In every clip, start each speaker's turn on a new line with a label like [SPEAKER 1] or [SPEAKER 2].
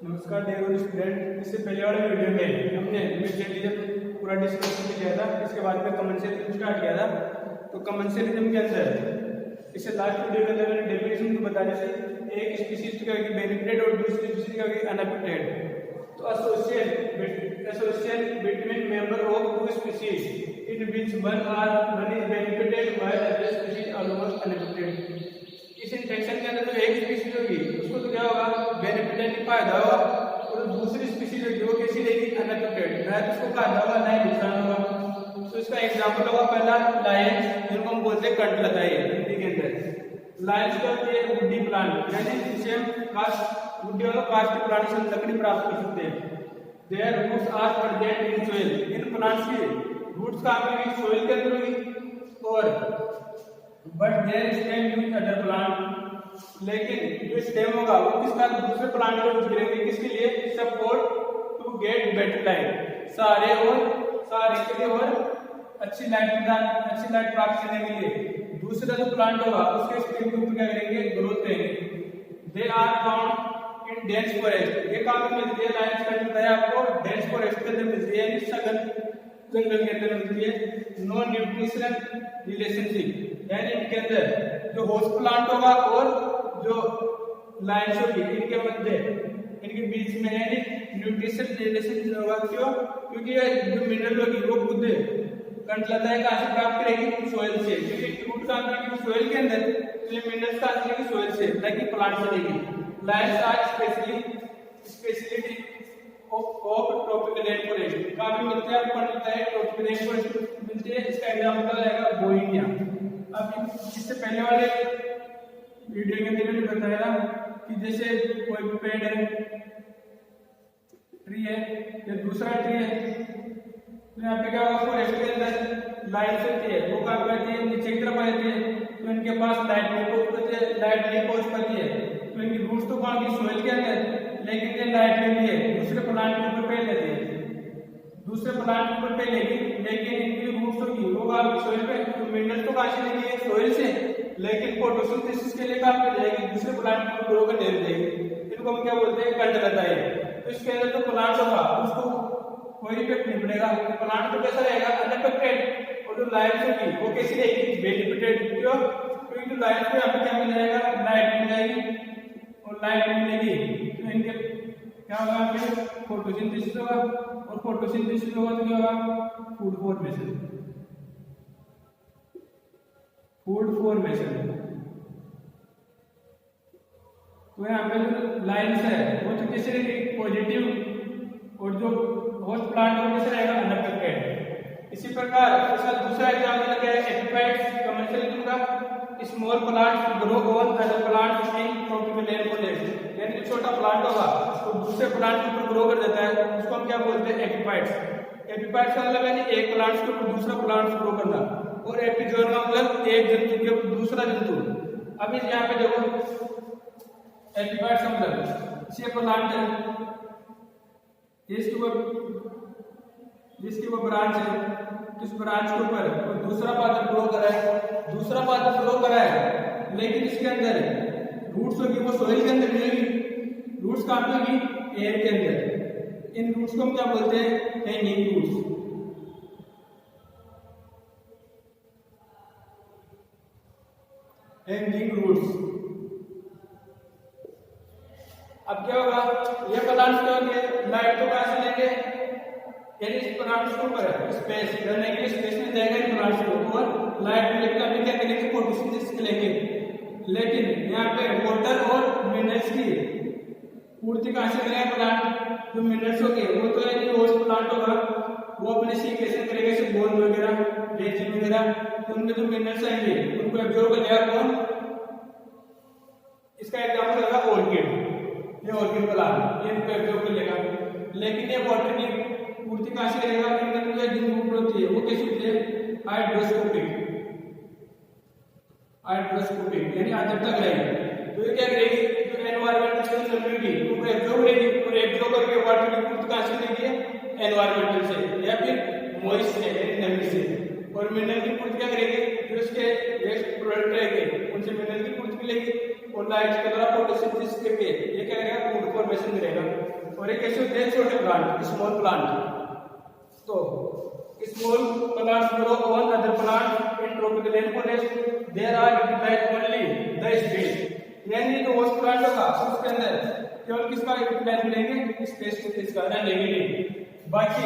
[SPEAKER 1] नमस्कार dear student. इससे पहले वाले वीडियो में हमने मेटेरियलिज्म पूरा डिस्कशन किया था। इसके बाद में कमेंशियलिज्म स्टार्ट किया था। तो कमेंशियलिज्म के अंदर इससे लास्ट वीडियो के अंदर मैंने डेफिनेशन को बताने से एक स्पीशीज क्या होगी बेनिफिटेड और दूसरी स्पीशीज क्या होगी अनएफेक्टेड। तो association between member of two species in which one is benefited while other species are almost unaffected. इस इंटरेक्शन के अंदर जो एक स्पीशीज होगी उसको तो क्या होगा बेनिफिट यानी फायदा होगा, और दूसरी स्पीशीज होगी वो कैसी रहेगी अनएफेक्टेड, ना उसको फायदा होगा ना ही नुकसान होगा। तो इसका एग्जांपल होगा पहला लायंस, जिनको हम बोलते हैं कंटलताई हिंदी के अंदर। लायंस क्या होती है वुडी प्लांट, यानी जिसे हम कास्ट वुडी वाला कास्ट प्लांट से लकड़ी प्राप्त कर सकते हैं। Their roots are present in soil, इन प्लांट्स की रूट्स कहां पे होगी सोइल के अंदर होगी। और but their stem use other plant, लेकिन जो स्टेम होगा वो किसका दूसरे प्लांट को यूज करेंगे किसके लिए support to get better light, सहारे के लिए और अच्छी लाइट प्राप्त करने के लिए दूसरा जो प्लांट होगा उसके स्टेम के ऊपर क्या करेंगे ग्रोथ करेंगे। They are found in dense forest, ये कहां पे मिलती है लाइन्स का बताया आपको डेंस फॉरेस्ट के अंदर मिलती है, सघन जंगल के अंदर मिलती है। नो न्यूट्रिशन रिलेशनशिप, यानी इनके अंदर जो होस्ट प्लांट होगा और जो लाइन्स होगी इनके मध्य इनके बीच में यानी न्यूट्रिशन रिलेशन होगा। क्यों? क्योंकि ये जो मिनरल होगी वो खुद कंटलताई कहां से प्राप्त करेगी सोइल से, क्योंकि रूट कहां करेगी सोइल के अंदर, तो ये मिनरल्स कहां से लेगी सोइल से, ना कि प्लांट से लेगी। Lianas are speciality of tropical rain forest, कहां पे मिलते हैं आपको मिलता है ट्रॉपिकल रेन फॉरेस्ट मिलती है। इसका एग्जांपल रहेगा बोहिमिया। अब इससे पहले वाले वीडियो के अंदर मैंने बताया कि जैसे कोई पेड़ है ट्री है या दूसरा ट्री है, तो यहाँ पे क्या होगा फॉरेस्ट के अंदर लाइट होती है वो क्या करती है नीचे की तरफ आती है, तो इनके पास लाइट नहीं पहुंच पाती है, तो इनकी रूट्स तो कहाँ की सोइल के अंदर, लेकिन ये लाइट के लिए दूसरे प्लांट के ऊपर फैल जाती है, दूसरे प्लांट के ऊपर फैलेगी, लेकिन इनकी रूट्स होगी वो कहाँ की सोइल पे, तो मिनरल तो कहाँ से लेंगे सोइल से, लेकिन फोटोसिंथेसिस के लिए कहाँ पे जाएगी दूसरे प्लांट को ग्रो करने देगी। इनको हम क्या बोलते हैं कंटलताई। तो इसके अंदर जो प्लांट होगा उसको कोई इफेक्ट नहीं पड़ेगा, प्लांट तो कैसा रहेगा अनअफेक्टेड, और जो लाइट होगी वो कैसी रहेगी बेनिफिटेड। क्यों? क्योंकि जो लाइट को यहाँ पे क्या मिल जाएगा लाइट मिल जाएगी, और लाइट मिलेगी तो इनके क्या होगा यहाँ पे फोटोसिंथेसिस होगा, और फोटोसिंथेसिस होगा तो क्या होगा फूड फॉर्मेशन। तो यहाँ पे जो लाइन्स है वो तो कैसे रहेगी पॉजिटिव, और जो होस्ट प्लांट वो कैसे रहेगा अनअफेक्टेड। इसी प्रकार इसका दूसरा एग्जांपल क्या है एपिफाइट्स कमर्शियलिज्म का। Small plants grow on other plants in tropical rain forest, यानी जो छोटा प्लांट होगा वो दूसरे प्लांट के ऊपर ग्रो कर देता है, उसको हम क्या बोलते हैं एपिफाइट्स। एपिफाइट्स का मतलब यानी एक प्लांट के ऊपर दूसरा प्लांट ग्रो करना, और एपिजोन का मतलब एक जंतु के ऊपर दूसरा जंतु। अभी यहाँ पे देखो एपिफाइट्स का मतलब ये प्लांट है, जिसके ऊपर ब्रांच है, इस ब्रांच के ऊपर दूसरा पादप ग्रो करा है, लेकिन इसके अंदर रूट्स होगी वो सोइल के अंदर मिलेगी, रूट्स कहाँ पे होगी एयर के अंदर। इन रूट्स को हम क्या बोलते हैं हैंगिंग रूट्स। अब क्या होगा ये प्लांट्स क्या होंगे लाइट को कहां से लेंगे, यानी इस प्लांट्स के ऊपर स्पेस रहने के लिए स्पेस में देगा इन प्लांट्स को, और लाइट मिलेगा भी क्या करेंगे फोटोसिंथेसिस लेंगे। लेकिन यहाँ पे वाटर और मिनरल्स की पूर्ति कहां से करेगा प्लांट, जो मिनरल्स होंगे वो तो यानी होस्ट प्लांट होगा वो अपने सीक्रेशन करेगा जैसे बोन वगैरह रेजिन वगैरह, तो उनमें जो मिनरल्स आएंगे उनको एब्जॉर्ब कर लेगा कौन। इसका एग्जांपल होगा ऑर्किड, ये ऑर्किड प्लांट ये इनको एब्जॉर्ब कर लेगा, लेकिन ये वाटर की पूर्ति कहां से करेगा, इनके अंदर जो रूट होती है वो कैसे होती है हाइड्रोस्कोपिक, यानी अंदर तक रहेगी। तो ये क्या करेगी जो एनवायरमेंट से कम्युनिटी वो एब्जॉर्ब करेगी, और एब्जॉर्ब करके वाटर की पूर्ति कहां से लेगी एनवायरमेंटल से या फिर मॉइस्ट से नमी से, और मिनरल की पूर्ति क्या करेगी जो इसके वेस्ट प्रोडक्ट रहेंगे उनसे मिनरल की पूर्ति मिलेगी, और लाइट के द्वारा फोटोसिंथेसिस करके ये क्या करेगा फूड फॉर्मेशन करेगा। और एक कैसे होते हैं छोटे प्लांट, स्मॉल प्लांट। तो small plants grow on other plant in tropical rain forest, there are utilize only the space. यानी तो उस प्लांट होगा उसके अंदर केवल किसका यूटिलाइज लेंगे, स्पेस को इसका लेंगे नहीं, बाकी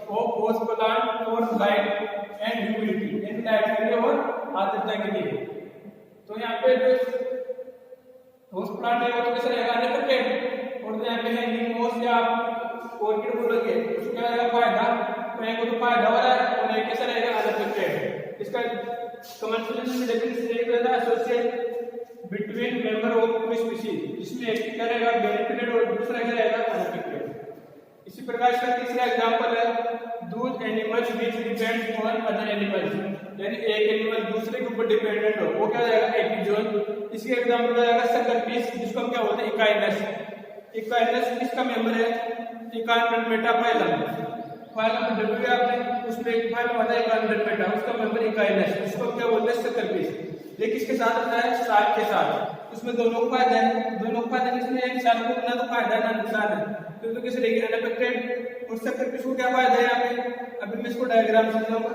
[SPEAKER 1] वो उस प्लांट और लाइट एंड ह्यूमिडिटी यानी लाइट के लिए और आर्द्रता के लिए। तो यहाँ पे जो होस्ट प्लांट है वो तो कैसे रहेगा, अनअफेक्टेड। और तो यहाँ पे हैंगिंग मोस या ऑर्किड बोलोगे उसको क्या रहेगा, फायदा। तो एक को तो फायदा हो रहा है और एक कैसा रहेगा, अनअफेक्टेड। इसका कमर्शियलाइजेशन में डेफिनेशन एक रहता है associate between member of two species, जिसमें एक क्या रहेगा बेनिफिटेड और दूसरा क्या रहेगा अनअफेक्टेड। इसी प्रकार इसका तीसरा एग्जांपल है दूध animals which depends on other animals, यानी एक एनिमल दूसरे के ऊपर डिपेंडेंट हो, वो क्या रहेगा एपिजोन। इसके एग्जांपल हो जाएगा सक्कर फिश, जिसको हम क्या बोलते हैं इकाइनस। इकाइनस किसका मेंबर है, इकान मेटाफाइलम। फाइलम डब्ल्यू है आपने, उसमें एक फाइलम आता है इकान मेटा, उसका मेंबर इकाइनस, उसको क्या बोलते हैं सक्कर फिश। ये किसके साथ होता है, शार्क के साथ। उसमें दोनों को फायदा है, दोनों को फायदा इसमें एक शार्क को ना तो फायदा है ना नुकसान है, तो किसे रहेगी अनअफेक्टेड। और सक्कर फिश को क्या फायदा है यहाँ पे, अभी मैं इसको डायग्राम समझाऊंगा।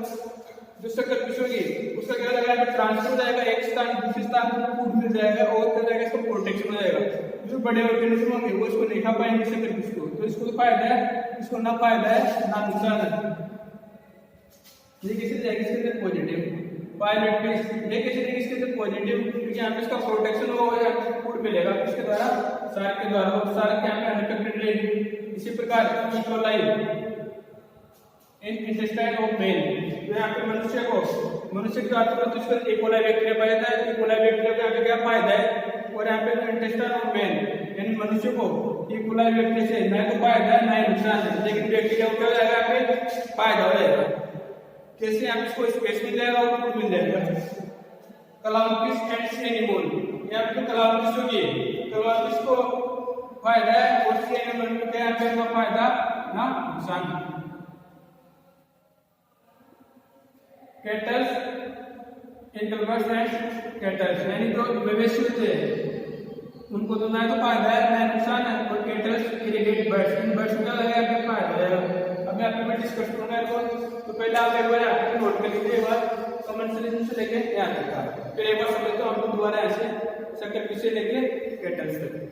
[SPEAKER 1] जो सक्कर फिश होगी उसका क्या लगेगा, ट्रांसफर हो जाएगा एक स्थान दूसरे स्थान पर, फूड मिल जाएगा और क्या जाएगा इसको प्रोटेक्शन हो जाएगा। जो बड़े ऑर्गेनिज्म होंगे वो इसको नहीं खा पाएंगे सक्कर फिश को, तो इसको तो फायदा है, इसको ना फायदा है ना नुकसान है। ये किसी जाएगी इसके अंदर पॉजिटिव पायलट फिश, ये किसी तरीके इसके अंदर पॉजिटिव, क्योंकि यहाँ पे इसका प्रोटेक्शन होगा, फूड मिलेगा किसके द्वारा, शार्क के द्वारा, और शार्क यहाँ पे अनअफेक्टेड रहेगी। इसी प्रकार E coli in intestine of male, तो यहाँ पे मनुष्य की बात करो तो इसको इकोलाई बैक्टीरिया पाया जाता है। इकोलाई बैक्टीरिया का यहाँ पे क्या फायदा है, और यहाँ पे इंटेस्टाइन ऑफ मेल यानी मनुष्य को इकोलाई बैक्टीरिया से ना तो फायदा है ना ही नुकसान है, लेकिन बैक्टीरिया को क्या हो जाएगा यहाँ पे फायदा हो जाएगा। कैसे यहाँ पे इसको स्पेस मिल जाएगा और फूड मिल जाएगा। क्लाउनफिश एंड सेनिमोन, यहाँ पे क्लाउन फिश होगी, क्लाउन फिश को फायदा है और सेनिमोन को क्या यहाँ पे फायदा ना नुकसान। कैटल्स इंटरवर्स एंड कैटल्स, यानी जो मवेशी होते हैं उनको तो ना तो फायदा है ना नुकसान है, और kettles irrigate birds, in birds को क्या लगेगा आपको फायदा है। अभी आपको मैं डिस्कस करूंगा तो पहले आप एक बार आपको नोट कर लीजिए, एक बार कमेंट से लेके यहाँ तक का, फिर एक बार समझते हो हमको दोबारा ऐसे सक्कर फिश से लेके कैटल्स तक।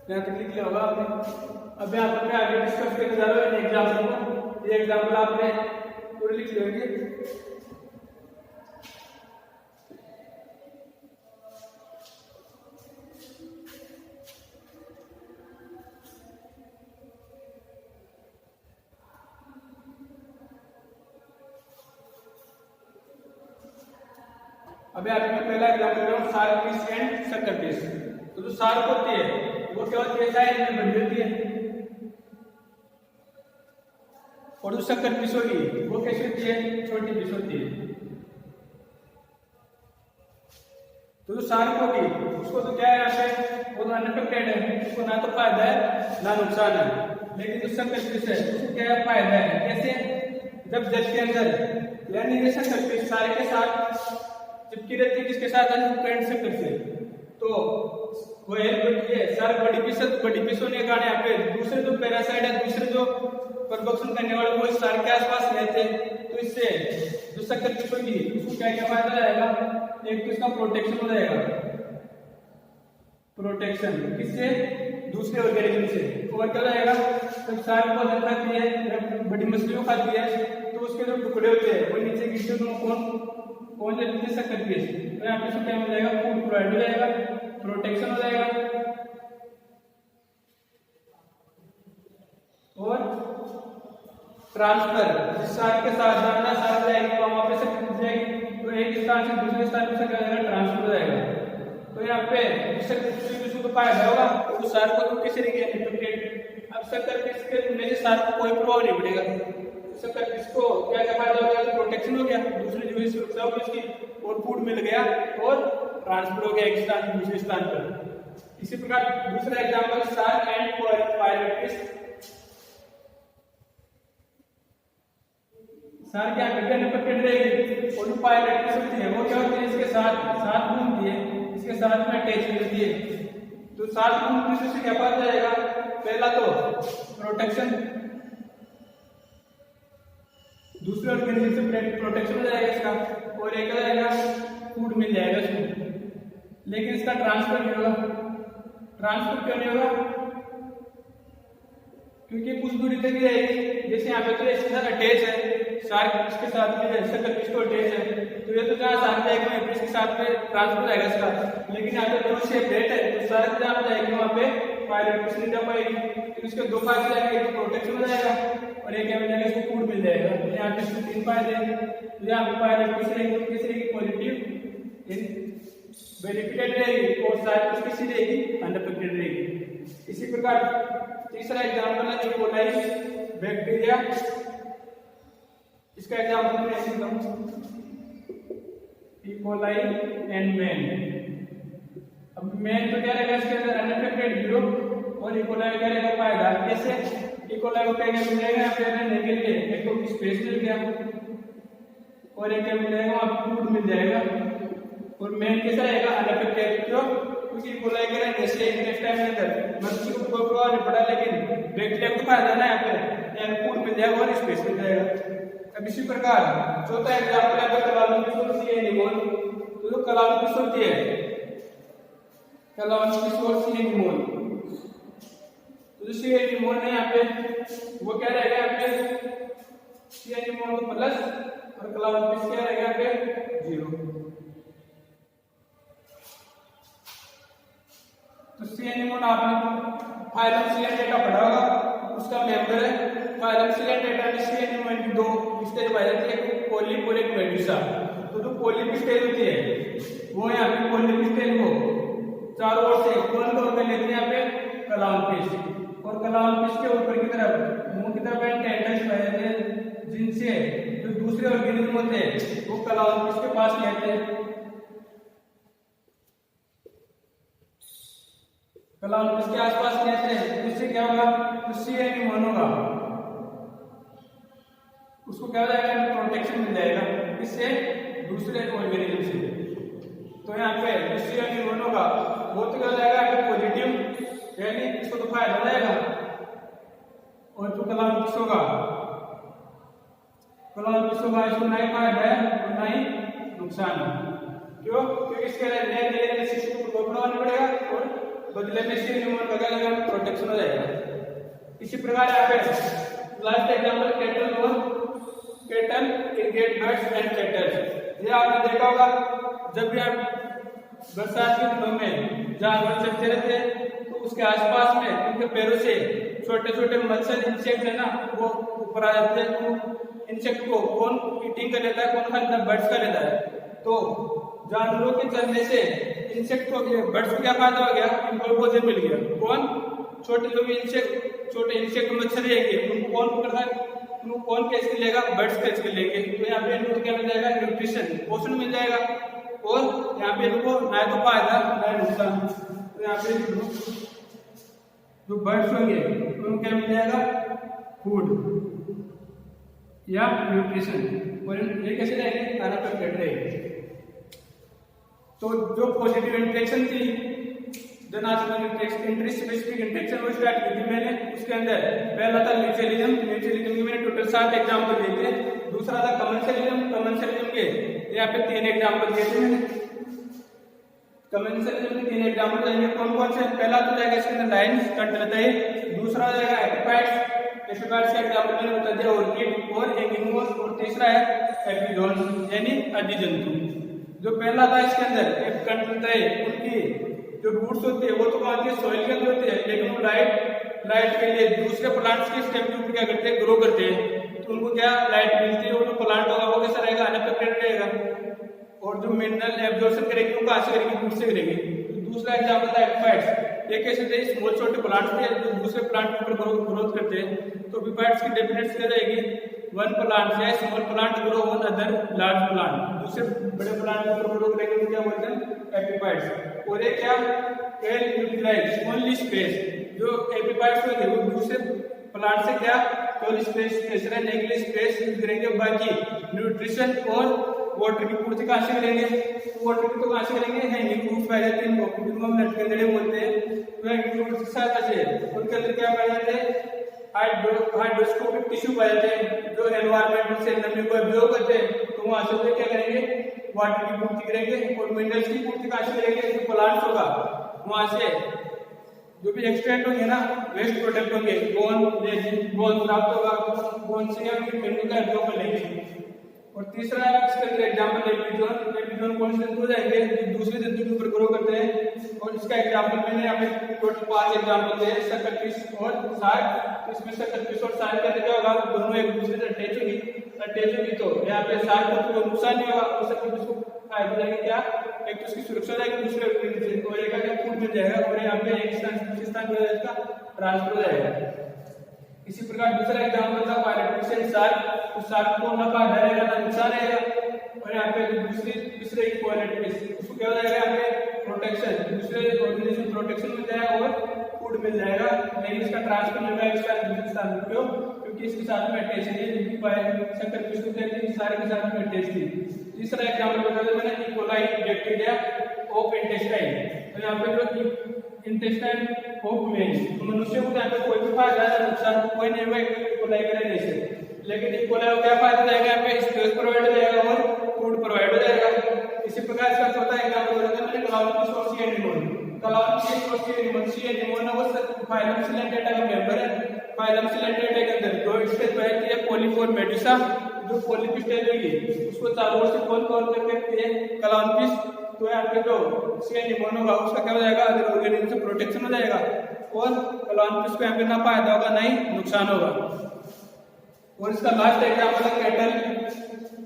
[SPEAKER 1] यहाँ तक लिख लिया होगा आपने। अब यहाँ पर आगे डिस्कस करने जा रहा हूँ एग्जाम्पल को, ये एग्जाम्पल आपने पूरे लिख लिए होंगे। अभी आपने पहला एग्जाम्पल ले रहा हूँ shark fish and sucker fish. तो जो शार्क होती है वो क्या होती है, साइज में बड़ी होती है, और जो सक्कर फिश होगी वो कैसी होती है, छोटी फिश होती है। तो जो शार्क होगी उसको तो क्या है यहाँ पे, वो तो अनअफेक्टेड है, उसको ना तो फायदा है ना नुकसान है। लेकिन जो सक्कर फिश है उसको क्या है, फायदा है। कैसे, जब जल के अंदर यानी ये सक्कर फिश सारे के साथ चिपकी रहती है, किसके साथ, करंट सक्कर से, तो वो ये सारे बड़ी फिश होने के कारण यहाँ पे दूसरे जो पैरासाइट है, दूसरे जो प्रोडक्शन करने वाले वो इस सारे के आसपास रहते हैं। तो इससे जो सक्कर फिश होगी उसको क्या क्या फायदा रहेगा, एक तो इसका प्रोटेक्शन हो जाएगा, प्रोटेक्शन किससे, दूसरे ऑर्गेनिज्म से। और क्या रहेगा, जब सारी पौधे खाती है या बड़ी मछलियों खाती है तो उसके जो टुकड़े होते हैं वो नीचे गिरते हैं, कौन लेते हैं, शक्कर पीस। तो यहाँ पे क्या मिल जाएगा, फूड प्रोवाइड हो जाएगा, प्रोटेक्शन हो जाएगा। और ट्रांसफर, जिस सार के साथ जानना सार जाएगी तो वहां पे से जाएगी, तो एक स्थान से दूसरे स्थान पे क्या जाएगा, ट्रांसफर हो जाएगा। तो यहाँ पे डिस्ट्रीब्यूशन को पाया जाएगा तो उस सार को तो किस तरीके इफेक्टेड। अब शक्कर पीस के मिलने से सार को कोई प्रभाव नहीं पड़ेगा। शक्कर पीस को क्या क्या फायदा हो गया, तो प्रोटेक्शन हो गया, दूसरी जो सुरक्षा होगी उसकी, और फूड मिल गया और ट्रांसफर हो गया एक स्थान से दूसरे स्थान पर। इसी प्रकार दूसरा एग्जाम्पल सार एंड पायरेट्स। सार क्या इफेक्टेड रहेगी, और जो पायरेट्स होती है वो क्या होती है, इसके साथ घूमती है, इसके साथ में अटैच रहती है। तो साथ घूमने से क्या फायदा जाएगा, पहला तो प्रोटेक्शन, दूसरे ऑर्गेनिज्म से प्रोटेक्शन हो जाएगा इसका, और एक हो जाएगा फूड मिल जाएगा इसको। लेकिन इसका ट्रांसफर नहीं होगा। ट्रांसफर क्यों नहीं होगा, क्योंकि कुछ दूरी तक ही रहेगी। जैसे यहाँ पे तो इसके साथ अटैच है, शार्क इसके साथ में शक्कर पीस को अटैच है, तो ये तो जहाँ शार्क जाएगी इसके साथ में ट्रांसफर जाएगा इसका। लेकिन यहाँ पे दोनों सेपरेट है, तो शार्क जहाँ पे जाएगी वहाँ पे पायरेट्स नहीं जा पाएगी। तो इसके दो फायदे जाएंगे, एक प्रोटेक्शन हो जाएगा और एक क्या मिल जाएगा, इसको फूड मिल जाएगा। तो यहाँ पे इसको 3 फायदे हैं। तो यहाँ पे पायरेट्स रहेगी किस तरह की, पॉजिटिव बेनिफिटेड रहेगी, और शार्क किसी रहेगी, अनअफेक्टेड रहेगी। इसी प्रकार तीसरा एग्जाम्पल है इकोलाई बैक्टीरिया। इसका एग्जाम्पल मैं ऐसे दूं, इकोलाई एंड मैन। अब मैन तो क्या रहेगा, इसके अंदर अनअफेक्टेड 0, और इकोलाई क्या रहेगा, फायदा। कैसे, इकोलाई को क्या मिलेगा, यहाँ पे रहने के लिए एक तो स्पेस मिल गया, और एक क्या मिलेगा, वहाँ फूड मिल जाएगा। और मैन कैसा रहेगा, अनअफेक्टेड। क्यों, क्योंकि इकोलाई के रहने से इंटेस्टाइन के अंदर मछली को कोई प्रभाव नहीं पड़ा, लेकिन बैक्टीरिया को फायदा ना, यहाँ पे फूड मिल जाएगा और स्पेस मिल जाएगा। अब इसी प्रकार चौथा एग्जाम्पल है कलाउनिस और सी एनिमोन। तो जो कलाउनिस होती है, कलाउनिस और सी एनिमोन, तो जो सी एनिमोन है यहाँ पे वो क्या रहेगा, यहाँ पे सी एनिमोन को प्लस और कलाउनिस क्या रहेगा यहाँ पे 0। तो सी एनिमोन आपने फाइलम सिलेंडेटा पढ़ा होगा, उसका मेंबर है। फाइलम सिलेंडेटा में सी एनिमोन की 2 स्टेज पाई जाती है, एक पोलिप और एक मेडुसा। तो जो पोलिप स्टेज होती है वो यहाँ पे पोलिप स्टेज को चारों ओर से कौन तौर पर लेते हैं, यहाँ पे कलाउनफिश, और कलाउनफिश के ऊपर की तरफ मुंह की तरफ टेंटल्स पाए जाते हैं, जिनसे जो दूसरे ऑर्गेनिज्म होते हैं वो कलाउनफिश के पास लेते हैं। कलाउनफिश के आसपास लेते हैं, इससे क्या होगा, सी एनिमोन होगा, उसको क्या हो जाएगा, प्रोटेक्शन मिल जाएगा, इससे दूसरे ऑर्गेनिज्म से। तो यहाँ पे सी एनिमोन होगा वो तो क्या हो जाएगा, पॉजिटिव, यानी इसको तो फायदा हो जाएगा। और जो कलाउनफिश होगा, कलाउनफिश होगा, इसको ना ही फायदा है और ना ही नुकसान है। क्यों, क्योंकि इसके नए सिस्टम को बढ़ाना पड़ेगा और बदले में सी एनिमोन का क्या लगेगा, प्रोटेक्शन हो जाएगा। इसी प्रकार यहाँ पे लास्ट एग्जाम्पल कैटल और cattle irrigate birds and cattle. ये आपने देखा होगा, जब भी आप बरसात के दिनों में जानवर चलते रहते हैं तो उसके आसपास में उनके पैरों से छोटे छोटे मच्छर इंसेक्ट है ना वो ऊपर आ जाते हैं। तो इंसेक्ट को कौन ईटिंग कर लेता है, कौन खा लेता है, बर्ड्स का लेता है। तो जानवरों के चलने से इंसेक्ट को, बर्ड्स को क्या फायदा हो गया, इनको भोजन मिल गया। कौन, छोटे जो भी इंसेक्ट, छोटे इंसेक्ट मच्छर रहेंगे उनको कौन पकड़ता है, उनको कौन कैच कर लेगा, बर्ड्स कैच कर लेंगे। तो यहाँ पे इनको क्या मिल जाएगा, न्यूट्रिशन, पोषण मिल जाएगा, और यहाँ पे इनको ना तो फायदा ना नुकसान। तो यहाँ पे जो बर्ड्स होंगे उनको क्या मिल जाएगा, फूड या न्यूट्रिशन, और ये कैसे रहेंगे, खाना पर कट रहेंगे। तो जो पॉजिटिव इंट्रैक्शन थी, जो इंट्रास्पेसिफिक इंट्रैक्शन वो स्टार्ट की थी मैंने, उसके अंदर पहला था म्यूचुअलिज्म। म्यूचुअलिज्म के मैंने टोटल 7 एग्जाम्पल दिए थे। दूसरा था कमर्शियलिज्म। कमर्शियलिज्म के यहाँ पे 3 एग्जाम्पल दिए थे मैंने। कमेंसलिज्म के तीन एग्जाम्पल जाएंगे, कौन कौन से? पहला तो जाएगा इसके अंदर लाइन्स कंटिन्यूटी, दूसरा हो जाएगा एपिफाइट्स, एपिफाइट्स का एग्जाम्पल मैंने बता दिया ऑर्किड और एंगिमोस, और तीसरा है एपिजोन्स यानी अधिजंतु। जो पहला था इसके अंदर कंटिन्यूटी, उनकी जो रूट्स होती है वो तो कहाँ होती है? सॉइल के अंदर होती है, लेकिन वो लाइट के लिए दूसरे प्लांट्स के स्टेम के ऊपर क्या करते हैं? ग्रो करते हैं, तो उनको क्या लाइट मिलती है, और जो प्लांट होगा वो कैसा रहेगा? अनअफेक्टेड रहेगा। और जो मिनरल एब्जॉर्प्शन करेगी वो कहाँ से करेगी? रूट से करेगी। तो दूसरा एग्जांपल था एपिफाइट्स, ये कैसे थे? स्मॉल छोटे प्लांट्स थे जो दूसरे प्लांट के ऊपर ग्रोथ करते हैं, तो एपिफाइट्स की डेफिनेशन क्या रहेगी? वन प्लांट या small plant grow on other large plant, दूसरे बड़े प्लांट के ऊपर ग्रो करेंगे तो क्या बोलते हैं? एपिफाइट्स। और ये क्या? वेल यूटिलाइज्ड ओनली स्पेस, जो एपिफाइट्स होते हैं वो दूसरे प्लांट से क्या केवल स्पेस रहने के लिए स्पेस यूज करेंगे, बाकी न्यूट्रिशन और वाटर की पूर्ति कहाँ से करेंगे? वाटर की तो कहाँ से करेंगे? हैंगिंग फ्रूट्स पाए जाते हैं, जिनको हम लटके जड़े बोलते हैं, तो हैंगिंग फ्रूट्स की सहायता से उनके अंदर क्या पाए जाते हैं? हाइड्रोस्कोपिक टिश्यू पाए जाते हैं जो एनवायरमेंट से नमी को एब्जॉर्ब करते हैं, तो वहां से क्या करेंगे? वाटर की पूर्ति करेंगे। और मिनरल्स की पूर्ति कहाँ से करेंगे? जो प्लांट्स होगा वहां से जो भी एक्सट्रैक्ट होंगे ना, वेस्ट प्रोडक्ट होंगे, बोन प्राप्त होगा, बोन से हम मिनरल का एब्जॉर्ब कर लेंगे। और तीसरा इसके अंदर एग्जांपल एपिजोन कौन से जंतु जाएंगे? जो दूसरे जंतु के ऊपर ग्रो करते हैं, और इसका एग्जांपल मैंने यहाँ पे टोटल 5 एग्जांपल दिए, सकरफिश और शार्क। तो इसमें सकरफिश और शार्क का क्या होगा? दोनों एक दूसरे से अटैच होगी तो यहाँ पे शार्क को तो नुकसान नहीं होगा, और सकरफिश को फायदा जाएगा क्या? एक तो उसकी सुरक्षा जाएगी, दूसरे और एक का फूड मिल जाएगा, और यहाँ पे एक स्थान से दूसरे स्थान पर इसका ट्रांसफर हो जाएगा। इसी प्रकार दूसरा एग्जांपल था पायरेट फिश एंड शार्क, तो शार्क को ना फायदा रहेगा ना नुकसान रहेगा, और यहाँ पे जो दूसरे पायरेट फिश उसको क्या हो जाएगा? यहाँ पे प्रोटेक्शन, दूसरे ऑर्गेनिज्म प्रोटेक्शन मिल जाएगा और फूड मिल जाएगा, लेकिन इसका ट्रांसफर नहीं होगा एक स्थान से दूसरे स्थान पर, क्यों? क्योंकि इसके साथ में अटैच है, जिनकी सकरफिश को कहते हैं सारे के साथ में अटैच थी। तीसरा एग्जांपल बता दें मैंने इकोलाई बैक्टीरिया ऑफ इंटेस्टाइन, तो यहाँ पे जो इंटेस्टाइन ऑफ मैन, मनुष्य को यहाँ पे कोई भी फायदा या नुकसान कोई नहीं होगा इकोलाई के रहने से, लेकिन इकोलाई को क्या फायदा जाएगा? यहाँ पे स्पेस प्रोवाइड हो जाएगा और फूड प्रोवाइड हो जाएगा। इसी प्रकार इसका चौथा एग्जांपल बताया मैंने क्लाउनफिश और सी एनीमोन। क्लाउनफिश और सी एनीमोन वो फाइलम सिलेंडेटा का मेंबर है। फाइलम सिलेंडेटा के अंदर दो स्टेज है, पॉलीफोर मेडुसा, जो पॉलिप स्टेज होगी उसको चारों ओर से कौन करके रखती है? क्लाउनफिश। तो यहाँ पे जो सी एनीमोन होगा उसका क्या हो जाएगा? अदर ऑर्गेनिज्म से प्रोटेक्शन हो जाएगा, और क्लाउनफिश को यहाँ पे ना फायदा होगा ना ही नुकसान होगा। और इसका लास्ट एग्जांपल है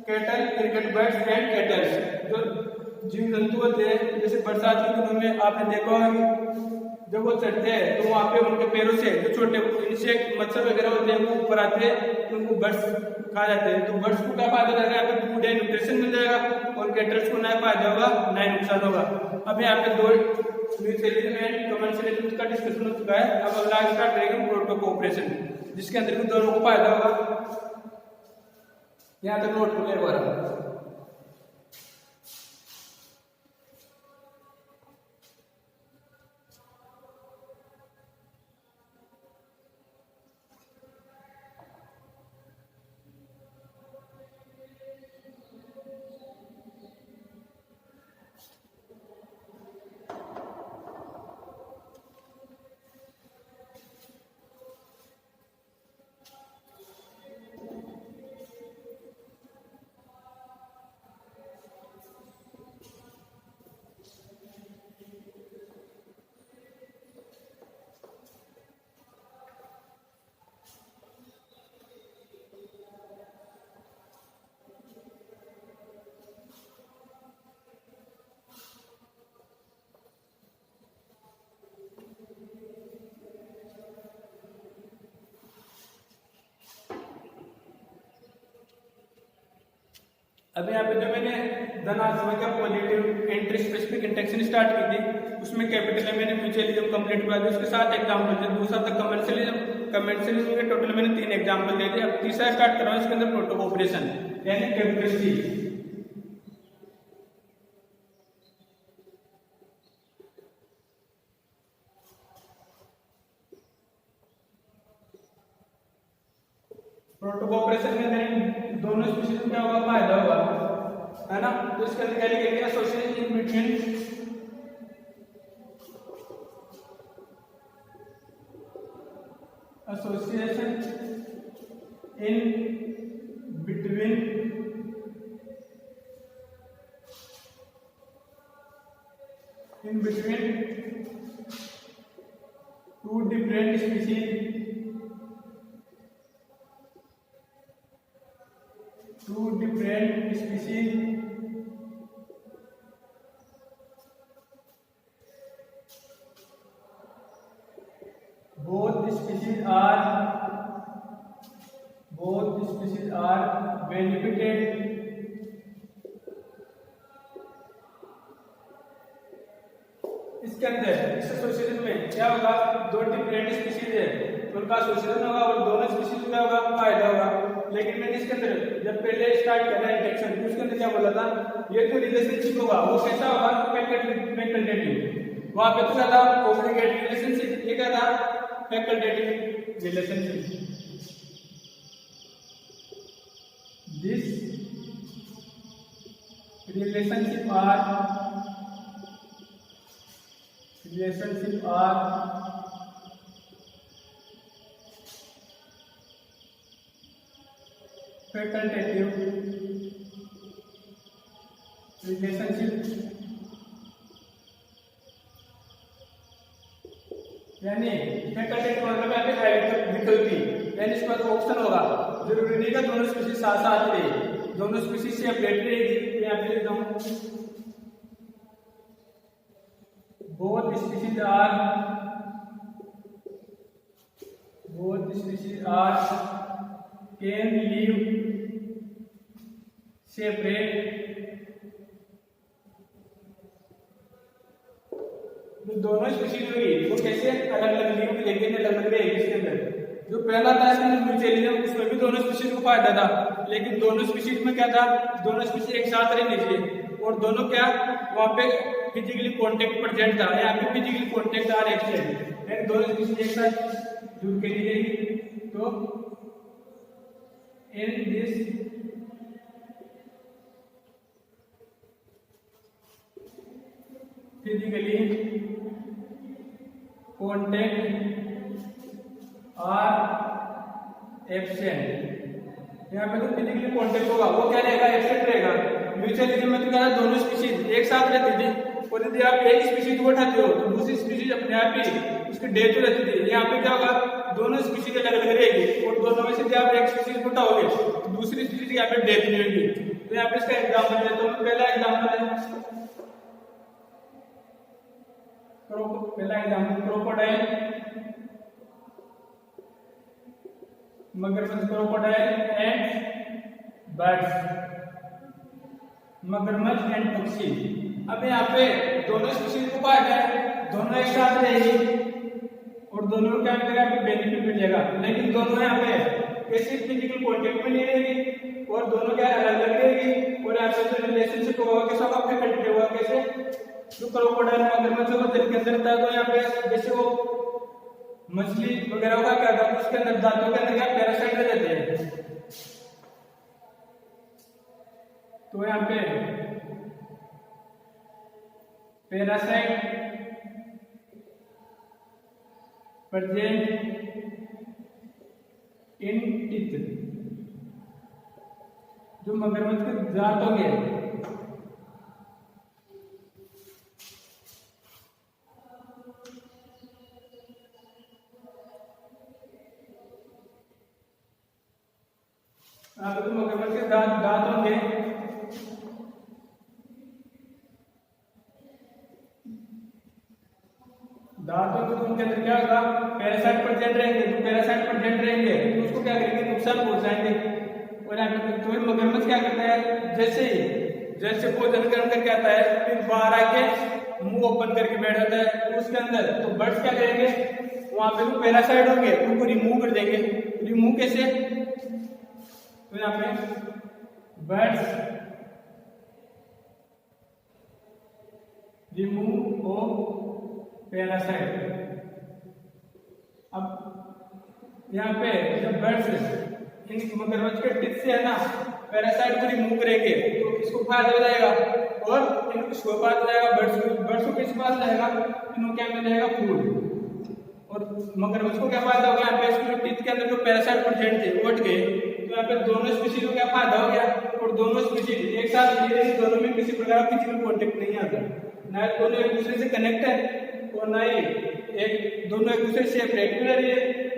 [SPEAKER 1] cattle, cricket birds and kettles, जो जीव जंतु होते हैं। जैसे बरसात के दिनों में आपने देखा होगा जब वो चढ़ते हैं तो वहाँ पे उनके पैरों से जो छोटे इंसेक्ट मच्छर वगैरह होते हैं वो ऊपर आते हैं, तो उनको बर्ड्स खा जाते हैं। तो बर्ड्स को क्या फायदा रहेगा? यहाँ पे फूड एंड न्यूट्रिशन मिल जाएगा, और कैटल्स को ना फायदा होगा ना नुकसान होगा। अब यहाँ पे दो म्यूचुअलिज्म एंड कमर्शियलिज्म का डिस्कशन हो चुका है। अब अगला स्टार्ट करेंगे प्रोटो कोऑपरेशन, जिसके अंदर दोनों को फायदा होगा। यहाँ तक नोट कर ले। अब यहाँ पे जो मैंने धनात्मक का पॉजिटिव एंट्री स्पेसिफिक इंटेक्शन स्टार्ट की थी, उसमें कैपिटल में मैंने म्यूचुअलिज्म कंप्लीट करा दिया, उसके साथ एग्जांपल थे। दूसरा था कमर्शियलिज्म के टोटल मैंने 3 एग्जांपल दिए थे। अब तीसरा स्टार्ट कर रहा हूँ, इसके अंदर प्रोटो कोऑपरेशन यानी कैपिटल सी। प्रोटो कोऑपरेशन में दोनों स्पीशीज में क्या होगा? फायदा होगा, है ना। तो इसके अंदर क्या लिखेंगे? Association in between association in between two different species both species are benefited इसके अंदर इस एसोसिएशन में क्या होगा, दो डिफरेंट स्पीशीज है तो उनका एसोसिएशन होगा और दोनों स्पीशीज का होगा फायदा होगा। लेकिन मैंने इसके अंदर जब पहले स्टार्ट किया था इंटेक्शन, उसके अंदर क्या बोला था, ये जो रिलेशनशिप होगा वो कैसा होगा, फैकल्टेटिव। वहां पे तो क्या था, ऑब्लिगेटरी रिलेशनशिप, ये क्या था, facultative relationship. This relationship are facultative relationship, यानी फैकल्टेटिव मतलब यहाँ पे विकल्पी, यानी इसका तो ऑप्शन होगा, जरूरी नहीं का दोनों स्पीशीज साथ साथ रहे, दोनों स्पीशीज से अपडेट रहेगी। यहाँ पे लिखता हूँ both species are can live separate। जो दोनों स्पीशीज होगी वो कैसे अलग अलग लिव लेके अलग अलग रहेगी। इसके अंदर जो पहला था इसके अंदर म्यूचुअलिज्म, उसमें भी दोनों स्पीशीज को फायदा था, लेकिन दोनों स्पीशीज में क्या था, दोनों स्पीशीज एक साथ रहनी चाहिए और दोनों क्या वहां पे फिजिकली कांटेक्ट प्रेजेंट था, यहाँ पे फिजिकली कांटेक्ट आर एक्सटेंड, यानी दोनों स्पीशीज एक साथ जुड़ के नहीं रहेगी। तो in this physically contact are absent, यहाँ पे तो फिजिकली कांटेक्ट होगा वो क्या रहेगा, एब्सेंट रहेगा। म्यूचुअलिज्म में तो क्या है, दोनों स्पीशीज एक साथ रहती थी और यदि आप एक स्पीशीज को उठाते हो तो दूसरी स्पीशीज अपने आप ही उसकी डेथ हो जाती थी। यहाँ पे क्या होगा, दोनों स्पीशीज अलग अलग रहेगी और दोनों में से जब आप एक स्पीशीज को उठाओगे तो दूसरी स्पीशीज यहाँ पे डेथ नहीं होगी। तो यहाँ पे इसका एग्जाम्पल देता हूँ। पहला एग्जाम्पल क्रोकोडाइल, मगरमच्छ, क्रोकोडाइल एंड बर्ड्स, मगरमच्छ एंड पक्षी। अब यहाँ पे दोनों स्पीशीज को पाया जाए, दोनों एक साथ रहेगी और दोनों को क्या मिलेगा, बेनिफिट मिलेगा। लेकिन दोनों यहाँ पे कैसे फिजिकल कांटेक्ट में नहीं रहेगी और दोनों क्या अलग अलग रहेगी और यहाँ पे जो रिलेशनशिप होगा कैसा होगा, फैकल्टेटिव होगा। कैसे, जो क्रोकोडाइल मगरमच्छ होगा दिल के अंदर था, तो यहाँ पे जैसे वो मछली वगैरह का क्या था, उसके अंदर दांतों के अंदर क्या पैरासाइट रह जाते हैं। तो यहाँ पे पैरासाइट प्रेजेंट इन टीथ, जो मगरमच्छ के दांत होंगे तो मगरमच्छ के दांत होंगे, दांतों के उनके अंदर क्या होगा, पैरासाइट प्रेजेंट रहेंगे। जो पैरासाइट प्रेजेंट रहेंगे तो उसको क्या करेंगे, नुकसान पहुंचाएंगे। और यहाँ पे तो मगरमच्छ क्या करता है, जैसे भोजन के अंदर क्या आता है, फिर बाहर आके मुंह ओपन करके बैठ जाता है उसके अंदर। तो बर्ड्स क्या करेंगे, वहां पे जो पैरासाइट होंगे उनको रिमूव कर देंगे। रिमूव कैसे, तो यहाँ पे बर्ड्स रिमूव ऑफ पैरासाइट। अब यहाँ पे जब बर्ड्स इन मगरमच्छ के टिप से है ना पैरासाइट को रिमूव करेंगे तो इसको फायदा हो जाएगा और इसको फायदा हो जाएगा, बर्ड्स को किस पास जाएगा, इनको क्या मिल जाएगा, फूड। और मगरमच्छ को क्या फायदा हो गया, यहाँ पे इसके जो टीथ के अंदर जो पैरासाइट प्रेजेंट थे वो हट गए, तो यहाँ पे दोनों स्पीशीज को क्या फायदा हो गया, और दोनों स्पीशीज एक साथ ये दोनों में किसी प्रकार का फिजिकल कॉन्टेक्ट नहीं आता, ना दोनों एक दूसरे से कनेक्ट है और ना ही एक दोनों एक दूसरे से सेपरेट भी रह रही है।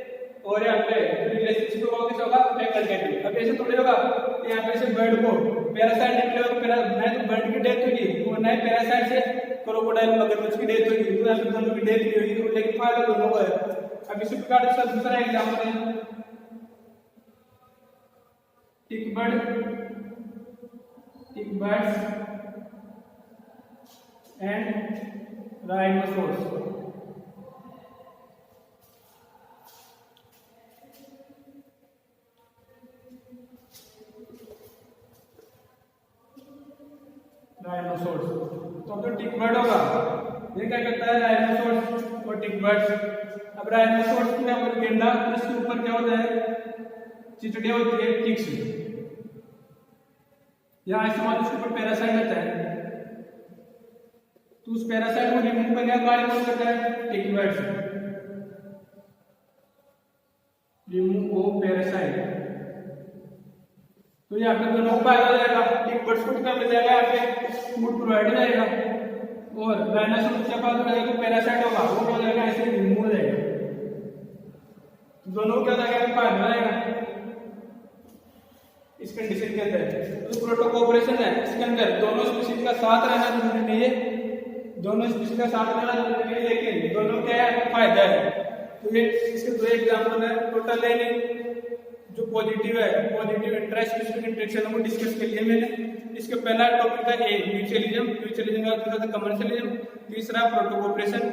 [SPEAKER 1] और यहाँ पे रिलेशनशिप होगा फैकल्टेटिव। अब ऐसे थोड़ी होगा कि यहाँ पे ऐसे बर्ड को पैरासाइट निकले और ना तो बर्ड की डेथ होगी और ना ही पैरासाइट से क्रोकोडाइल मगरमच्छ की डेथ होगी, तो यहाँ पे दोनों की डेथ नहीं होगी, लेकिन फायदा दोनों को है। अब इसी प्रकार इसका दूसरा एग्जाम्पल है टिक बर्ड्स एंड राइनोसोर्स। राइनोसोर्स, तो अब जो टिक बर्ड होगा ये क्या करता है, राइनोसोर्स और टिक बर्ड्स। अब राइनोसोर्स क्या गेंडा, इसके ऊपर क्या होता है, चिचड़े होती है, टिक्स, यहाँ इस्तेमाल उसके ऊपर पैरासाइट रहता है, तो उस पैरासाइट को रिमूव करने का कार्य कौन करता है, टिक बर्ड्स, रिमूव ऑफ पैरासाइट। तो यहाँ पे दोनों को फायदा हो जाएगा, टिक बर्ड्स को क्या मिल जाएगा, यहाँ पे फूड प्रोवाइड हो जाएगा, और राइनोसोरस के पास जो पैरासाइट होगा वो क्या हो जाएगा, ऐसे रिमूव हो जाएगा, तो दोनों को क्या हो जाएगा, फायदा हो जाएगा इस कंडीशन के अंदर। तो प्रोटोकोऑपरेशन है, इसके अंदर दोनों स्पीशीज का साथ रहना जरूरी नहीं है, दोनों स्पीशीज का साथ रहना जरूरी नहीं है, लेकिन दोनों क्या है, फायदा है। तो ये इसके दो एग्जाम्पल है, टोटल लाइनिंग जो पॉजिटिव है, पॉजिटिव इंट्रास्पेसिफिक इंटरेक्शन को डिस्कस कर लिया मैंने। इसके पहला टॉपिक था ए म्यूचुअलिज्म, म्यूचुअलिज्म का दूसरा था कमर्शियलिज्म, तीसरा प्रोटोकोऑपरेशन।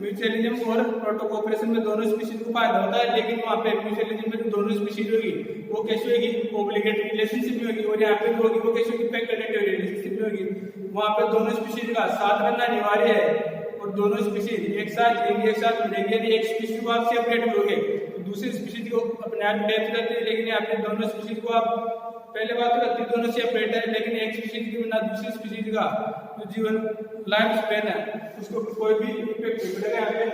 [SPEAKER 1] म्यूचुअलिज्म और प्रोटोकोऑपरेशन में दोनों स्पीशीज को फायदा होता है, लेकिन वहाँ पे म्यूचुअलिज्म में जो दोनों स्पीशीज होगी वो कैसे होगी, ऑब्लिगेटरी रिलेशनशिप में होगी, और यहाँ पे जो होगी वो कैसे होगी, फैकल्टेटिव रिलेशनशिप में होगी। वहाँ पे दोनों स्पीशीज का साथ रहना अनिवार्य है, और दोनों स्पीशीज एक साथ रहेंगे, एक स्पीशीज को आप सेपरेट करोगे तो दूसरी स्पीशीज को अपने आप डेथ रहती है, लेकिन यहाँ पे दोनों स्पीशीज को आप पहले बात तो रहती है दोनों सेपरेट है, लेकिन एक स्पीशीज की बिना दूसरी स्पीशीज का जो जीवन लाइफ स्पेन है उसको कोई भी इफेक्ट नहीं पड़ेगा यहाँ पे।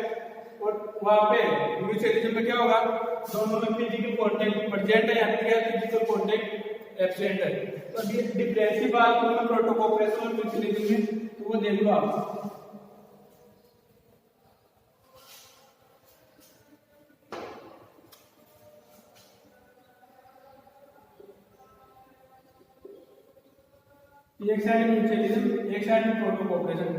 [SPEAKER 1] और वहाँ पे म्यूचुअलिज्म में क्या होगा, दोनों में फिजिकल कॉन्टेक्ट प्रेजेंट है, यहाँ पे क्या फिजिकल कॉन्टेक्ट एब्सेंट है। तो डिफरेंस की बात करूँ प्रोटोकोऑपरेशन और म्यूचुअलिज्म में, तो वो देख लो आप। एक साइड म्यूचुअलिज्म, एक साइड में प्रोटोकोऑपरेशन।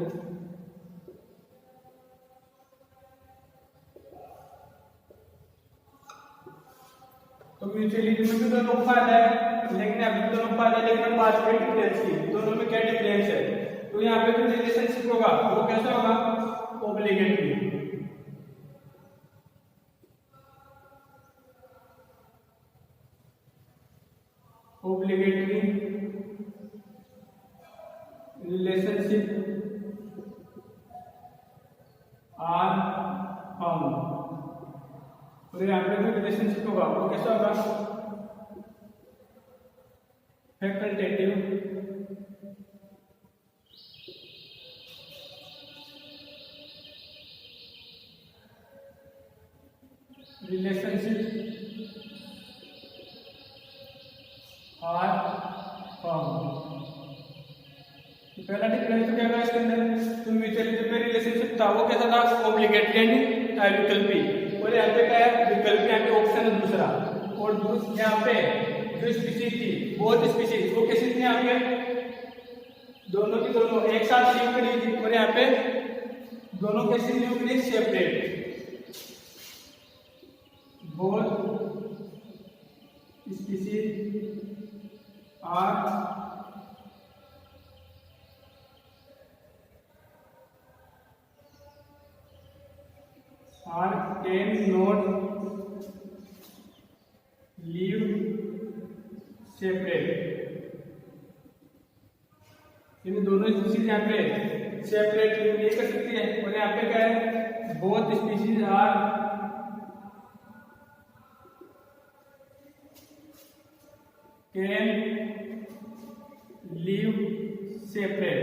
[SPEAKER 1] तो म्यूचुअलिज्म में भी दोनों फायदा है, लेकिन अभी दोनों फायदा, लेकिन हम बात करें डिफरेंस की, दोनों में क्या डिफरेंस है। तो यहाँ पे जो रिलेशनशिप होगा वो कैसा होगा, obligatory. Obligatory relationship are found, और यहाँ पे जो रिलेशनशिप होगा वो कैसा होगा, फैकल्टेटिव रिलेशनशिप आर फाउंड। पहला डिफरेंस क्या था इसके अंदर, तो म्यूचुअलिज्म में रिलेशनशिप था वो कैसा था, ऑब्लिगेटरी यानी अविकल्पी, और यहाँ पे क्या है, विकल्पी, यहाँ पे ऑप्शन है दूसरा। और यहाँ पे जो स्पीशीज थी बहुत स्पीशीज वो कैसी थी, यहाँ पे दोनों की दोनों एक साथ लिव करी थी, और यहाँ पे दोनों कैसे लिव करी, separate. Both species are can not live separate, इन दोनों स्पीशीज यहाँ पे सेपरेट लिव नहीं कर सकती है। और यहाँ पे क्या है, both species are can live separate,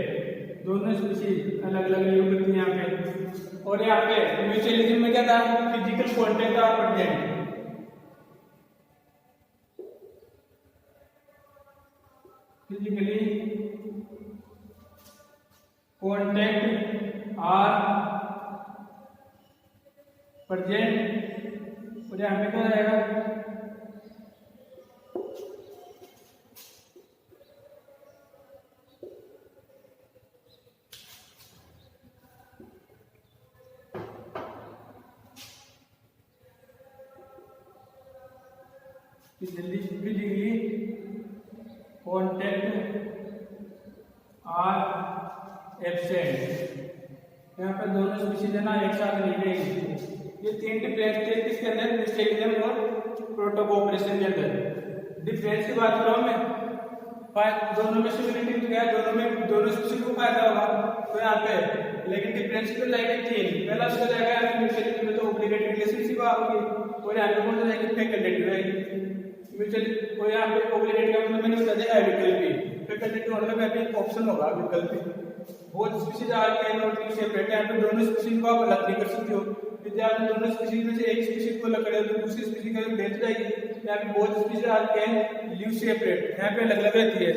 [SPEAKER 1] दोनों स्पीशीज अलग अलग लिव करती है यहाँ पे। और यहाँ पे म्यूचुअलिज्म में क्या था, फिजिकल कॉन्टेक्ट था present. Physically contact are present. और यहाँ पे क्या रहेगा, फिजिकली कॉन्टेक्ट आर एब्सेंट। यहाँ पर दोनों स्पीशीज है ना एक साथ ली गई। ये तीन डिफरेंस थे किसके अंदर, मिस्टेलिज्म और प्रोटोकोऑपरेशन के अंदर। डिफरेंस की बात करो मैं, दोनों में सिमिलरिटी तो क्या है, दोनों स्पीशीज को फायदा होगा तो यहाँ पे, लेकिन डिफरेंस की तो जाएगी तीन। पहला उसका जाएगा म्यूचुअलिज्म में तो ऑब्लिगेटरी रिलेशनशिप होगी, और यहाँ पे कौन सा जाएगी, फैकल्टेटिव रहेगी। म्यूचुअल और यहाँ पे ऑब्लिगेटरी का मतलब मैंने बता दिया विकल्पी, फैकल्टेटिव मतलब यहाँ पे ऑप्शन होगा विकल्पी। बहुत स्पीशीज आ गए हैं और सेपरेट, यहाँ पे दोनों स्पीशीज को आप अलग नहीं कर सकते हो। यदि आप दोनों स्पीशीज में से एक स्पीशीज को अलग करें तो दूसरी स्पीशीज का डेथ जाएगी। यहाँ पे बहुत स्पीशीज आ गए हैं लिव सेपरेट, यहाँ पे अलग अलग रहती है,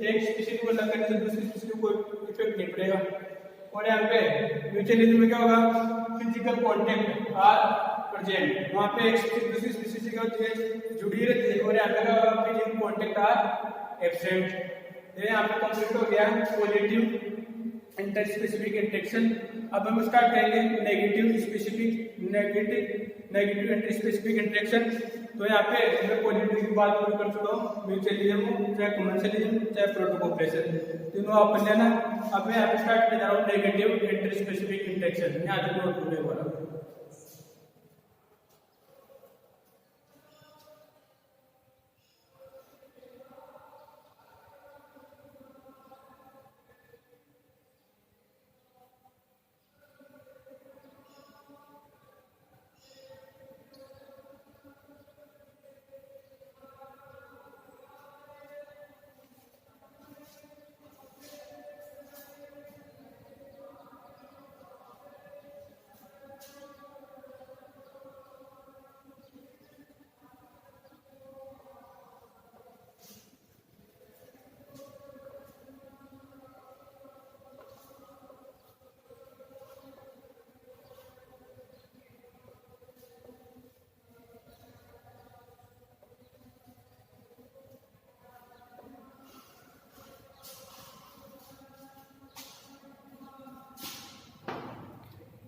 [SPEAKER 1] एक स्पीशीज को अलग करने से दूसरी स्पीशीज को कोई इफेक्ट नहीं पड़ेगा। और यहाँ पे म्यूचुअलिज्म में क्या होगा, फिजिकल कॉन्टेक्ट आर प्रेजेंट, वहाँ पे एक स्पीशीज दूसरी स्पीशीज क्या होती है, जुड़ी रहती है। और यहाँ पे क्या होगा, फिजिकल कॉन्टेक्ट आर एब्सेंट। यहाँ पे कंप्लीट हो गया पॉजिटिव इंटर स्पेसिफिक इंटरेक्शन। अब हम स्टार्ट करेंगे नेगेटिव इंटर स्पेसिफिक इंटरेक्शन। तो यहाँ पे मैं पॉजिटिव की बात पूरी कर चुका हूँ, म्यूचुअलिज्म चाहे कमेंसलिज्म चाहे प्रोटोकोऑपरेशन तीनों अपन लेना। अब मैं यहाँ पे स्टार्ट कर रहा हूँ नेगेटिव इंटर स्पेसिफिक इंटरेक्शन। यहाँ तक नोट पूरे हो रहा है।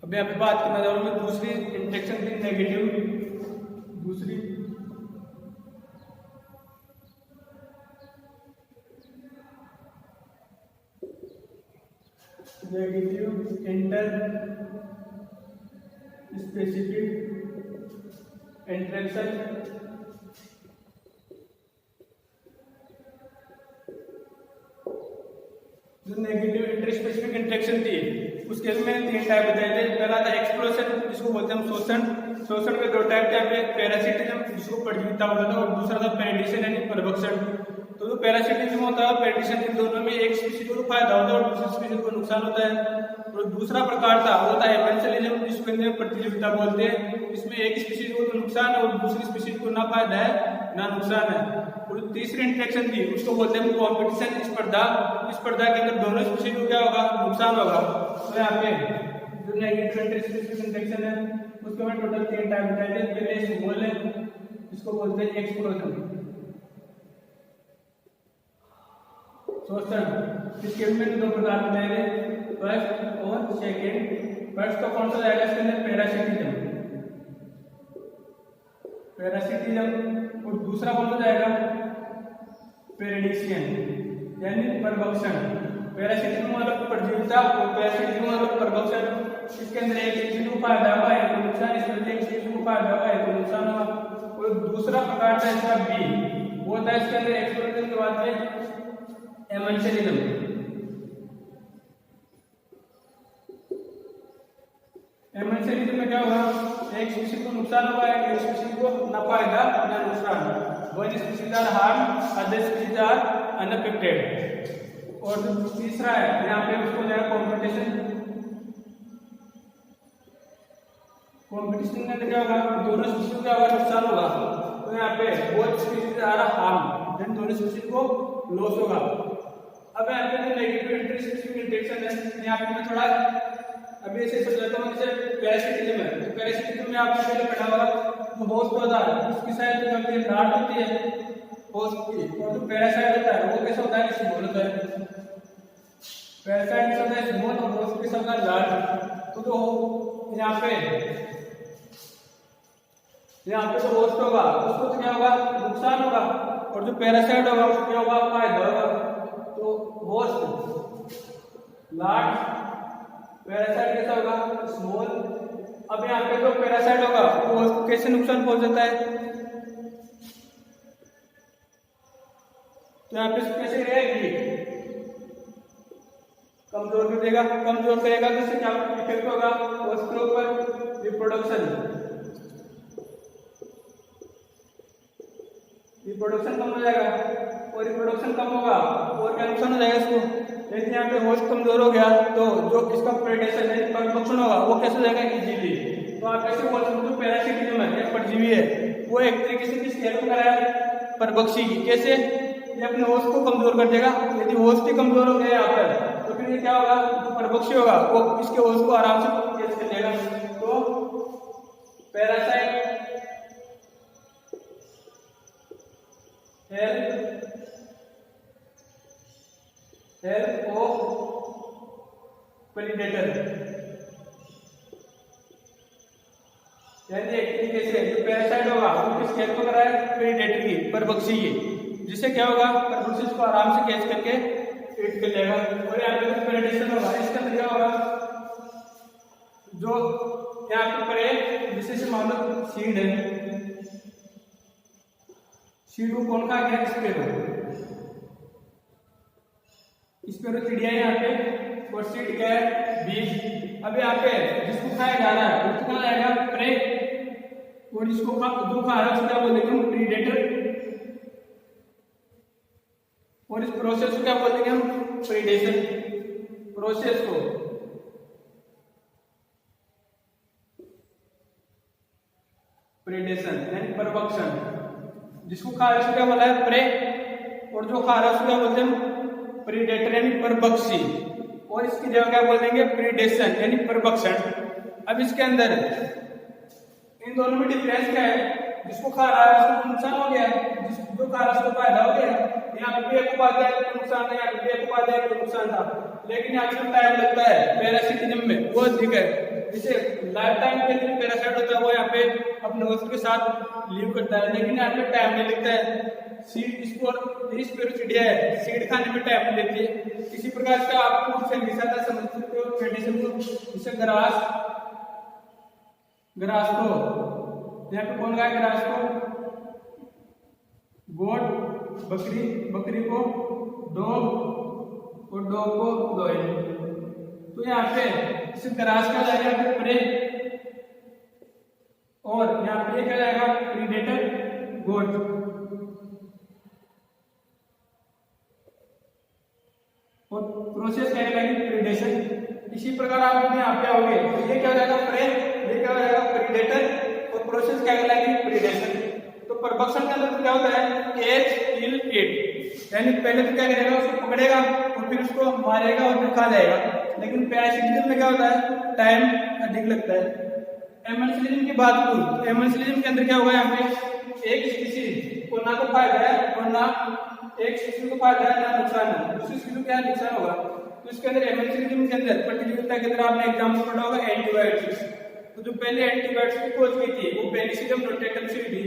[SPEAKER 1] अब यहाँ पे बात करना चाह रहा हूँ मैं दूसरी इंटरेक्शन की, नेगेटिव दूसरी नेगेटिव इंटर स्पेसिफिक इंटरेक्शन। जो नेगेटिव इंटर स्पेसिफिक इंटरेक्शन थी उसके मैंने तीन टाइप बताए थे। पहला था एक्सप्लोशन, जिसको बोलते हैं हम शोषण। शोषण के दो टाइप थे, यहाँ पे पैरासिटिज्म जिसको परजीविता होता था, और दूसरा था पेरिडिशन यानी परभक्षण। तो जो पैरासिटिज्म होता है पेरिडिशन, इन दोनों में एक स्पीशीज को फायदा होता है और दूसरी स्पीशीज को नुकसान होता है। और दूसरा प्रकार था वो था एमेंसलिज्म, जिसको अंदर प्रतियोगिता बोलते हैं। इसमें एक स्पीशीज को तो नुकसान है और दूसरी स्पीशीज को ना फायदा है ना नुकसान है। और तीसरी इंटरेक्शन थी उसको बोलते हैं कॉम्पिटिशन, स्पर्धा। स्पर्धा के अंदर दोनों स्पीशीज को क्या होगा, नुकसान होगा। तो यहाँ पे जो नेगेटिव इंटर स्पेसिफिक इंटरेक्शन है उसके में टोटल तीन टाइप बताए थे। पहले स्मॉल है, इसको बोलते हैं एक्सप्लोजन, शोषण। इसके में दो प्रकार बताए थे, फर्स्ट और सेकेंड। फर्स्ट का कौन सा जाएगा इसके अंदर, पैरासिटिज्म, पैरासिटिज्म। और दूसरा कौन सा जाएगा, पेरिडिशन यानी परभक्षण। पैरासिटिज्म मतलब परजीविता और पैरासिटिज्म मतलब परभक्षण। इसके अंदर एक स्पीशीज को फायदा हुआ है तो नुकसान, इसमें एक स्पीशीज को फायदा हुआ है तो नुकसान हुआ। और दूसरा प्रकार था इसका बी, वो था इसके अंदर एक्सप्लोजन के बाद में एमेंसलिज्म। एमेंसलिज्म में क्या होगा, एक स्पीशीज को नुकसान हुआ है, एक स्पीशीज को ना फायदा ना नुकसान। One species are harm, other species are unaffected. और तीसरा है यहाँ पे उसको जाएगा कॉम्पिटिशन। कंपटीशन के अंदर क्या होगा, दोनों स्पीशीज का अगर नुकसान होगा तो यहाँ पे both species are harm, then दोनों स्पीशीज को लॉस होगा। अब यहाँ पे जो नेगेटिव इंटरस्पेसिफिक इंटरेक्शन है, यहाँ पे मैं थोड़ा अभी ऐसे समझाता हूँ। जैसे पैरासिटिज्म है, तो पैरासिटिज्म में आपने पहले पढ़ा होगा तो होस्ट होता है, उसकी साइड जो होती है लाट होती है होस्ट की, और जो पैरासाइट होता है वो कैसा होता है, स्मॉल होता है। पैरासाइट कैसा होता है, स्मॉल, और होस्ट कैसा होता है, लार्ज। तो जो यहाँ पे जो होस्ट होगा उसको तो क्या होगा, नुकसान होगा, और जो पैरासाइट होगा उसको क्या होगा, फायदा होगा। तो होस्ट लार्ज, पैरासाइट कैसा होगा, स्मॉल। अब यहाँ पे जो पैरासाइट होगा वो होस्ट को कैसे नुकसान पहुंचाता है, तो यहाँ पे कैसे रहेगी, कमजोर कर देगा, कमजोर करेगा तो इससे क्या इफेक्ट होगा, होस्ट के ऊपर रिप्रोडक्शन कम हो जाएगा, और रिप्रोडक्शन कम होगा और क्या नुकसान हो जाएगा इसको। लेकिन यहाँ पे होस्ट कमजोर हो गया तो जो इसका प्रेडेशन है, परभक्षण होगा, वो कैसे हो जाएगा, इजीली। तो आप कैसे बोल सकते हो, पैरासिटिज्म है, परजीवी है, वो एक तरीके से किसकी हेल्प कराया, परभक्षी की। कैसे, ये अपने होस्ट को कमजोर कर देगा। यदि होस्ट ही कमजोर हो गया यहाँ पर तो फिर ये क्या होगा, परभक्षी होगा वो इसके होस्ट को आराम से केस कर लेगा। तो पैरासाइट हेल्प ऑफ प्रेडेटर, यानी एक तरीके से जो पैरासाइट होगा वो किसकी हेल्प कर रहा है, प्रेडेटर की, परभक्षी की, जिससे क्या होगा, परभक्षी इसको आराम से कैच करके ईट कर लेगा। और यहाँ पे जो प्रेडेशन होगा इसका अंदर क्या होगा, जो यहाँ पे परे जैसे मान लो सीड है, सीड को कौन खा गया, स्पेरो चिड़िया है यहाँ पे, और सीड क्या है, बीज। अब यहाँ पे जिसको खाया जा रहा है वो कहाँ आएगा, प्रे, और जिसको जो खा रहा है उसको क्या बोलेंगे हम, प्रीडेटर, और इस प्रोसेस को क्या बोलेंगे हम, प्रीडेशन प्रोसेस को। प्रीडेशन यानी परभक्षण, जिसको खा रहा है उसको क्या बोला है, प्रे, और जो खा रहा है उसको क्या बोलते हैं, प्रीडेटर यानी परभक्षी, और इसकी जगह क्या बोल देंगे, प्रीडेशन यानी परभक्षण। अब इसके अंदर इन दोनों में डिफरेंस क्या है, जिसको खा रहा है उसको नुकसान हो गया, जिसको खा रहा है उसको फायदा हो गया। यहाँ पे एक उपाध्याय को नुकसान है, यहाँ पे एक उपाध्याय को नुकसान था, लेकिन यहाँ पे टाइम लगता है पैरासिटिज्म में वो अधिक है। जैसे लाइफ टाइम के लिए पैरासाइट होता है वो यहाँ पे अपने होस्ट के साथ लीव करता है, लेकिन यहाँ पे टाइम नहीं लगता है। सीड स्पोर स्पेरो चिड़िया है, सीड खाने में टाइम नहीं लगती है। इसी प्रकार से आपको समझ सकते हो प्रेडेशन को, जैसे ग्रास को यहाँ पे कौन खाए, ग्रास को गोट, बकरी को डॉग, और डॉग को लॉयल। तो यहाँ पे इसे ग्रास का जाएगा प्रे, और यहाँ पे क्या जाएगा, प्रीडेटर गोट। और प्रोसेस क्या कहलाएगी, प्रीडेशन। इसी प्रकार आप यहाँ पे आओगे तो ये क्या हो जाएगा, प्रे, ये क्या हो जाएगा, प्रीडेटर, और प्रोसेस क्या कहलाएगी, प्रीडेशन। तो परभक्षण के अंदर क्या होता है, कैच किल ईट, यानी पहले तो क्या करेगा, उसको पकड़ेगा और फिर उसको मारेगा और फिर खा जाएगा। लेकिन पैरासिटिज्म में क्या होता है, टाइम अधिक लगता है। एमेंसिलिज्म की बात करूं, एमेंसिलिज्म के अंदर क्या होगा, यहाँ पे एक स्पीशीज को ना तो फायदा है और ना एक स्पीशीज को फायदा है ना नुकसान है, दूसरी स्पीशीज को क्या नुकसान होगा। तो इसके अंदर एमेंसिलिज्म के अंदर प्रतियोगिता के अंदर आपने एग्जाम्पल पढ़ा होगा एंटीबायोटिक्स। तो जो पहले एंटीबायोटिक्स की खोज की थी वो पेनिसिलियम नोटेटम से हुई थी।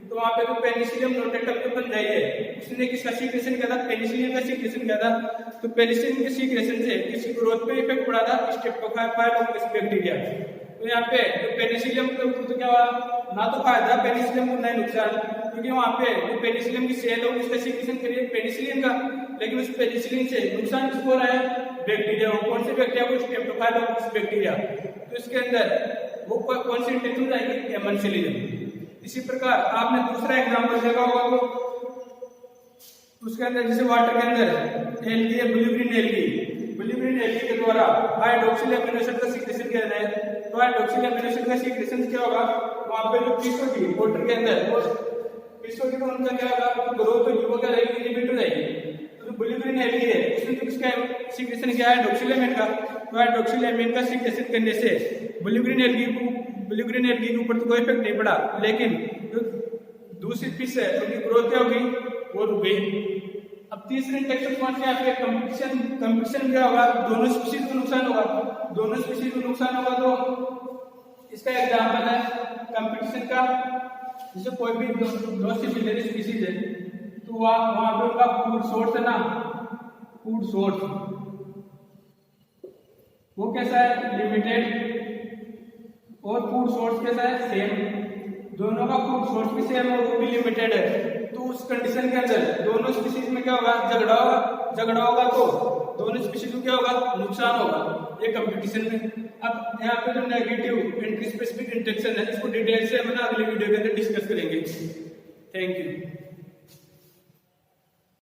[SPEAKER 1] तो वहाँ पे जो पेनिसिलियम नोटेटम जो बन जाए उसने किसका सीक्रेशन किया था, पेनिसिलियम का सीक्रेशन किया था। तो पेनिसिलियम के सीक्रेशन से किसकी ग्रोथ पे इफेक्ट पड़ा था, स्ट्रेप्टोकाइफाइलोसिस बैक्टीरिया। तो यहाँ पे जो पेनिसिलियम के ऊपर तो क्या हुआ, ना तो फायदा पेनिसिलियम को, ना नुकसान, क्योंकि वहाँ पे जो पेनिसिलियम की सेल है उसका सीक्रेशन करिए पेनिसिलिन का, लेकिन उस पेनिसिलिन से नुकसान किसको हो रहा है, बैक्टीरिया को। कौन से बैक्टीरिया को, स्ट्रेप्टोकाइफाइलोसिस बैक्टीरिया। तो इसके अंदर वो कौन सी इंटेंशन जाएगी, एमेंसिलिज्म। इसी प्रकार आपने दूसरा एग्जांपल देखा होगा तो उसके अंदर जैसे वाटर के अंदर एल्गी है, ब्लूग्रीन एल्गी के द्वारा हाइड्रोक्सिल एमिनो एसिड का सीक्रेशन किया जाए। तो तो हाइड्रोक्सिल एमिनो एसिड का सीक्रेशन क्या होगा, वहां पे जो फिश होगी वाटर के अंदर, वो फिश होगी तो उनका क्या होगा, ग्रोथ होगी वो क्या रहेगी, इनहिबिट हो जाएगी। तो जो बिलिरुबिन एल्गी है उसमें तो किसका सीक्रेशन क्या है, हाइड्रोक्सिल एमिन का। तो हाइड्रोक्सिल एमिन का सीक्रेशन करने से बिलिरुबिन एल्गी के ऊपर तो कोई इफेक्ट नहीं पड़ा, लेकिन जो दूसरी फिश है उनकी ग्रोथ क्या होगी, वो रुक गई। अब तीसरे इंटेक्शन पॉइंट यहाँ पे कंपटीशन क्या होगा, दोनों स्पीशीज को नुकसान होगा। दोनों स्पीशीज को नुकसान होगा तो इसका एग्जांपल है कंपटीशन का, जैसे कोई भी दो सिमिलर स्पीशीज है तो वहां पे उनका फूड सोर्स है ना, फूड सोर्स वो कैसा है, लिमिटेड, और फूड सोर्स कैसा है, सेम। दोनों का फूड सोर्स भी सेम है और वो भी लिमिटेड है। तो उस कंडीशन के अंदर दोनों स्पीशीज में क्या होगा, झगड़ा होगा तो दोनों स्पीशीज को क्या होगा, नुकसान होगा ये कंपटीशन में। अब यहाँ पे जो नेगेटिव इंट्री स्पेसिफिक इंटरेक्शन है इसको डिटेल से हम अगले वीडियो के अंदर डिस्कस करेंगे। Thank you.